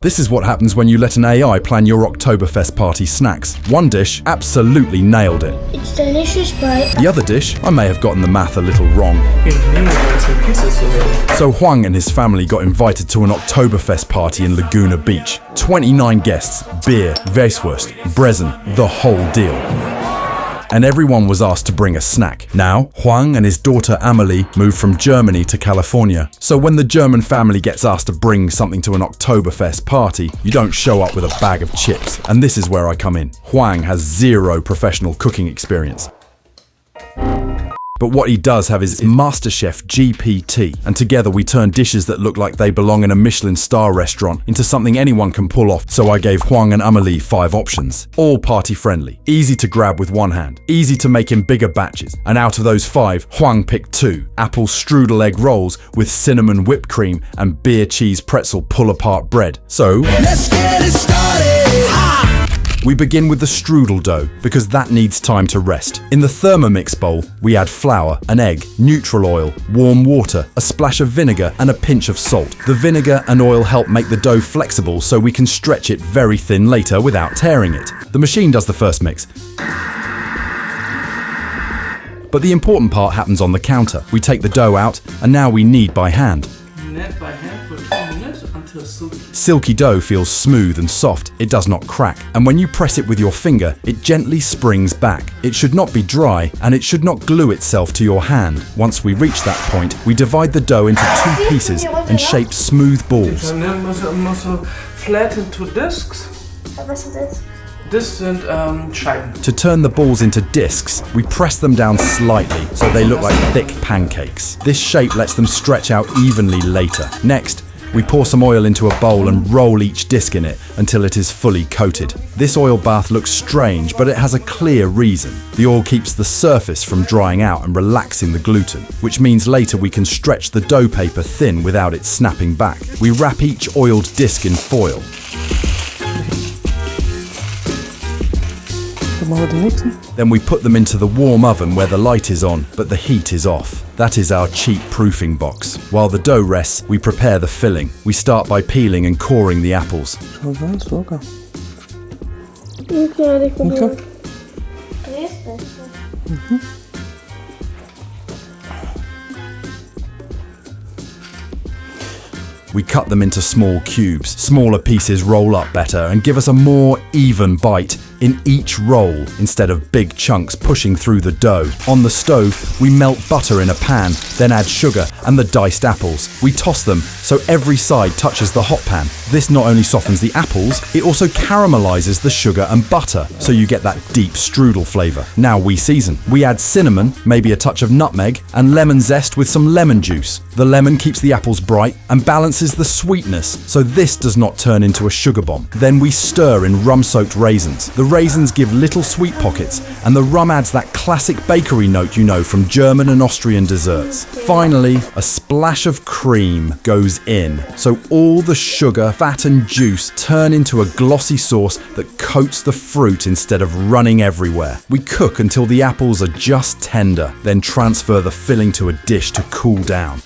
This is what happens when you let an AI plan your Oktoberfest party snacks. One dish absolutely nailed it. It's delicious, but The other dish, I may have gotten the math a little wrong. So Huang and his family got invited to an Oktoberfest party in Laguna Beach. 29 guests, beer, Weisswurst, Brezen, the whole deal. And everyone was asked to bring a snack. Now, Huang and his daughter Amelie moved from Germany to California. So when the German family gets asked to bring something to an Oktoberfest party, you don't show up with a bag of chips. And this is where I come in. Huang has zero professional cooking experience. But what he does have is MasterChef GPT, and together we turn dishes that look like they belong in a Michelin star restaurant into something anyone can pull off. So I gave Huang and Amelie 5 options, all party friendly, easy to grab with one hand, easy to make in bigger batches. And out of those 5, Huang picked 2, apple strudel egg rolls with cinnamon whipped cream and beer cheese pretzel pull-apart bread. So, let's get it started! We begin with the strudel dough because that needs time to rest. In the Thermomix bowl, we add flour, an egg, neutral oil, warm water, a splash of vinegar and a pinch of salt. The vinegar and oil help make the dough flexible so we can stretch it very thin later without tearing it. The machine does the first mix. But the important part happens on the counter. We take the dough out and now we knead by hand. Knead by hand for 2 minutes until silky. Silky dough feels smooth and soft, it does not crack, and when you press it with your finger, it gently springs back. It should not be dry, and it should not glue itself to your hand. Once we reach that point, we divide the dough into 2 pieces and shape smooth balls. And then also flat into discs. was ist das? Discs sind Scheiben. To turn the balls into discs, we press them down slightly so they look like thick pancakes. This shape lets them stretch out evenly later. Next, we pour some oil into a bowl and roll each disc in it until it is fully coated. This oil bath looks strange, but it has a clear reason. The oil keeps the surface from drying out and relaxing the gluten, which means later we can stretch the dough paper thin without it snapping back. We wrap each oiled disc in foil. Then we put them into the warm oven where the light is on, but the heat is off. That is our cheap proofing box. While the dough rests, we prepare the filling. We start by peeling and coring the apples. We cut them into small cubes. Smaller pieces roll up better and give us a more even bite in each roll instead of big chunks pushing through the dough. On the stove, we melt butter in a pan, then add sugar and the diced apples. We toss them so every side touches the hot pan. This not only softens the apples, it also caramelizes the sugar and butter, so you get that deep strudel flavor. Now we season. We add cinnamon, maybe a touch of nutmeg, and lemon zest with some lemon juice. The lemon keeps the apples bright and balances the sweetness, so this does not turn into a sugar bomb. Then we stir in rum-soaked raisins. The raisins give little sweet pockets, and the rum adds that classic bakery note you know from German and Austrian desserts. Finally, a splash of cream goes in, so all the sugar, fat and juice turn into a glossy sauce that coats the fruit instead of running everywhere. We cook until the apples are just tender, then transfer the filling to a dish to cool down.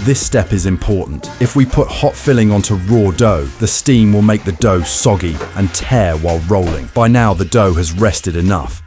This step is important. If we put hot filling onto raw dough, the steam will make the dough soggy and tear while rolling. By now, the dough has rested enough.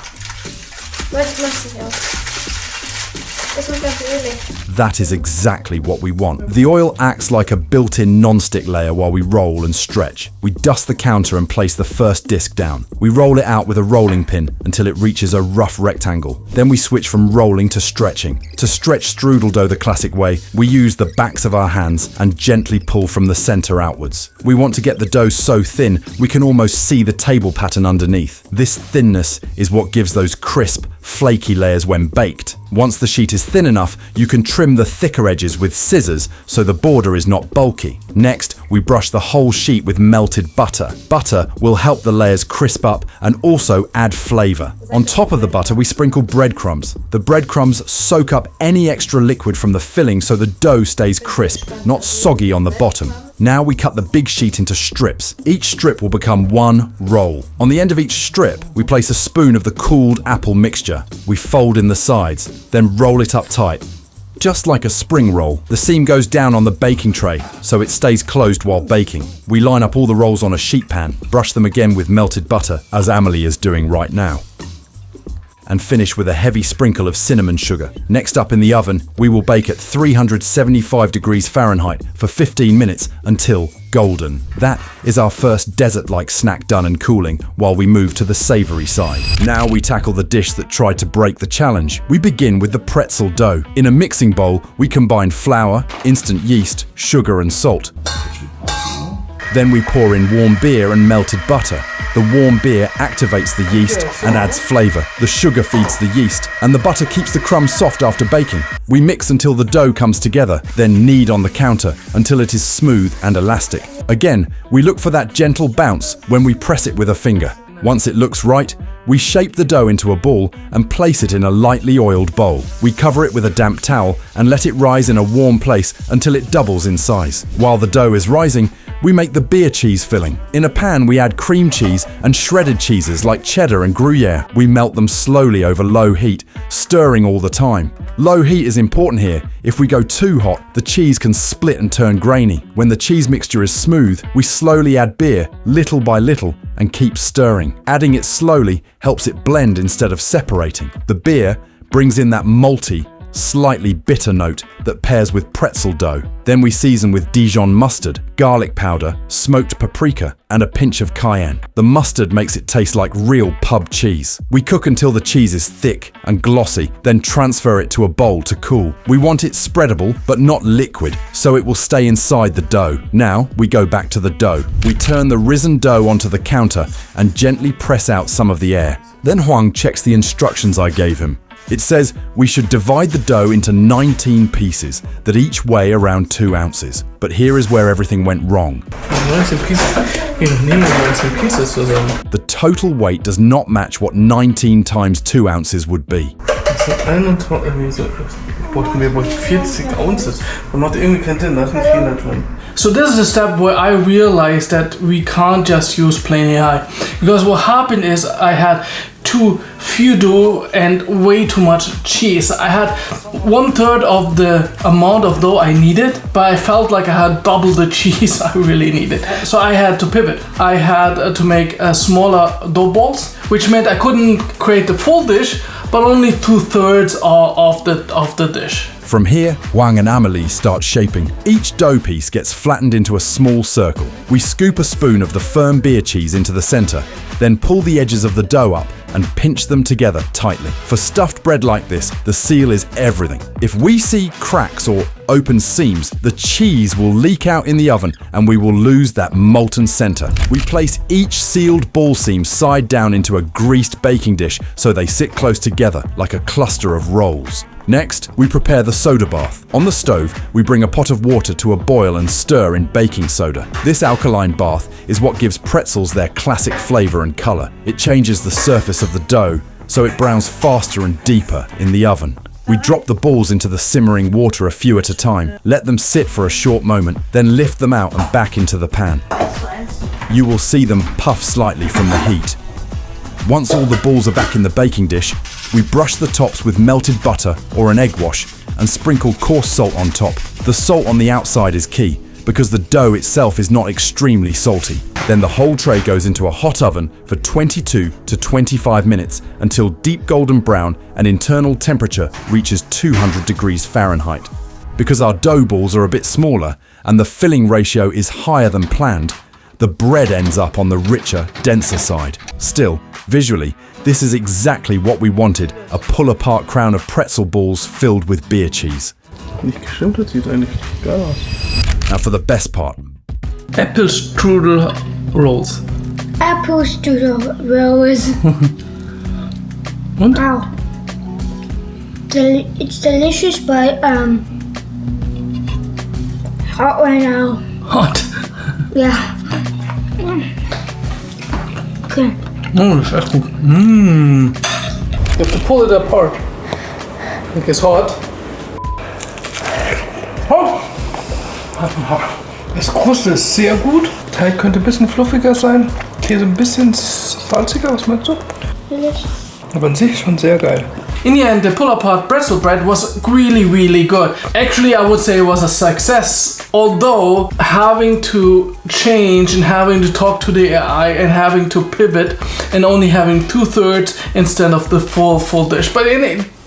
That is exactly what we want. The oil acts like a built-in non-stick layer while we roll and stretch. We dust the counter and place the first disc down. We roll it out with a rolling pin until it reaches a rough rectangle. Then we switch from rolling to stretching. To stretch strudel dough the classic way, we use the backs of our hands and gently pull from the center outwards. We want to get the dough so thin we can almost see the table pattern underneath. This thinness is what gives those crisp, flaky layers when baked. Once the sheet is thin enough, you can trim the thicker edges with scissors so the border is not bulky. Next, we brush the whole sheet with melted butter. Butter will help the layers crisp up and also add flavor. On top of the butter, we sprinkle breadcrumbs. The breadcrumbs soak up any extra liquid from the filling so the dough stays crisp, not soggy on the bottom. Now we cut the big sheet into strips. Each strip will become one roll. On the end of each strip, we place a spoon of the cooled apple mixture. We fold in the sides, then roll it up tight. Just like a spring roll, the seam goes down on the baking tray, so it stays closed while baking. We line up all the rolls on a sheet pan, brush them again with melted butter, as Amelie is doing right now, and finish with a heavy sprinkle of cinnamon sugar. Next up in the oven, we will bake at 375 degrees Fahrenheit for 15 minutes until golden. That is our first dessert-like snack done and cooling while we move to the savory side. Now we tackle the dish that tried to break the challenge. We begin with the pretzel dough. In a mixing bowl, we combine flour, instant yeast, sugar and salt. Then we pour in warm beer and melted butter. The warm beer activates the yeast and adds flavor. The sugar feeds the yeast, and the butter keeps the crumbs soft after baking. We mix until the dough comes together, then knead on the counter until it is smooth and elastic. Again, we look for that gentle bounce when we press it with a finger. Once it looks right, we shape the dough into a ball and place it in a lightly oiled bowl. We cover it with a damp towel and let it rise in a warm place until it doubles in size. While the dough is rising, we make the beer cheese filling. In a pan, we add cream cheese and shredded cheeses like cheddar and Gruyere. We melt them slowly over low heat, stirring all the time. Low heat is important here. If we go too hot, the cheese can split and turn grainy. When the cheese mixture is smooth, we slowly add beer, little by little, and keep stirring. Adding it slowly helps it blend instead of separating. The beer brings in that malty, slightly bitter note that pairs with pretzel dough. Then we season with Dijon mustard, garlic powder, smoked paprika, and a pinch of cayenne. The mustard makes it taste like real pub cheese. We cook until the cheese is thick and glossy, then transfer it to a bowl to cool. We want it spreadable but not liquid, so it will stay inside the dough. Now we go back to the dough. We turn the risen dough onto the counter and gently press out some of the air. Then Huang checks the instructions I gave him. It says we should divide the dough into 19 pieces that each weigh around 2 ounces. But here is where everything went wrong. 19 pieces. Nehmen 19 pieces zusammen. The total weight does not match what 19 times 2 ounces would be. Das sind 21, irgendwie so, wollten wir 40 Ounces. Das macht irgendwie keinen Sinn, da ist ein Fehler drin. So this is a step where I realized that we can't just use plain AI. Because what happened is I had too few dough and way too much cheese. I had 1/3 of the amount of dough I needed, but I felt like I had double the cheese I really needed. So I had to pivot. I had to make smaller dough balls, which meant I couldn't create the full dish, but only 2/3 of the dish. From here, Huang and Amelie start shaping. Each dough piece gets flattened into a small circle. We scoop a spoon of the firm beer cheese into the center, then pull the edges of the dough up and pinch them together tightly. For stuffed bread like this, the seal is everything. If we see cracks or open seams, the cheese will leak out in the oven and we will lose that molten center. We place each sealed ball seam side down into a greased baking dish so they sit close together like a cluster of rolls. Next, we prepare the soda bath. On the stove, we bring a pot of water to a boil and stir in baking soda. This alkaline bath is what gives pretzels their classic flavor and color. It changes the surface of the dough, so it browns faster and deeper in the oven. We drop the balls into the simmering water a few at a time, let them sit for a short moment, then lift them out and back into the pan. You will see them puff slightly from the heat. Once all the balls are back in the baking dish, we brush the tops with melted butter or an egg wash and sprinkle coarse salt on top. The salt on the outside is key because the dough itself is not extremely salty. Then the whole tray goes into a hot oven for 22 to 25 minutes until deep golden brown and internal temperature reaches 200 degrees Fahrenheit. Because our dough balls are a bit smaller and the filling ratio is higher than planned, the bread ends up on the richer, denser side. Still, visually, this is exactly what we wanted, a pull-apart crown of pretzel balls filled with beer cheese. Nicht gestimmt, das sieht eigentlich geil aus. Now for the best part. Apple strudel rolls. Apple strudel rolls. Und? Wow. It's delicious, but hot right now. Hot. Yeah. Okay. Oh, das ist echt gut. You have to pull it apart. I think it's hot. Oh. Das Kruste ist sehr gut. Teig könnte ein bisschen fluffiger sein. Käse ein bisschen salziger, was meinst du? Delicious. Aber an sich schon sehr geil. in the end, the pull-apart pretzel bread was really, really good. Actually, I would say it was a success, although having to change and having to talk to the AI and having to pivot and only having 2/3 instead of the full dish. But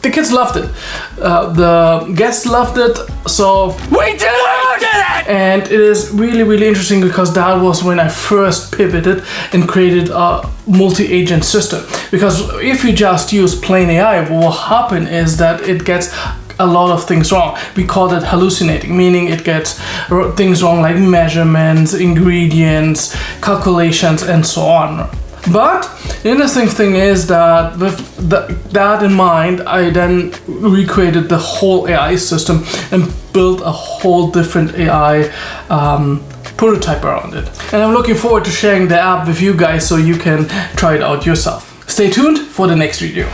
the kids loved it. The guests loved it. So we did it! And it is really, really interesting because that was when I first pivoted and created a multi-agent system. Because if you just use plain AI, what will happen is that it gets a lot of things wrong. We call it hallucinating, meaning it gets things wrong like measurements, ingredients, calculations, and so on. But the interesting thing is that with that in mind, I then recreated the whole AI system and built a whole different AI prototype around it. And I'm looking forward to sharing the app with you guys so you can try it out yourself. Stay tuned for the next video.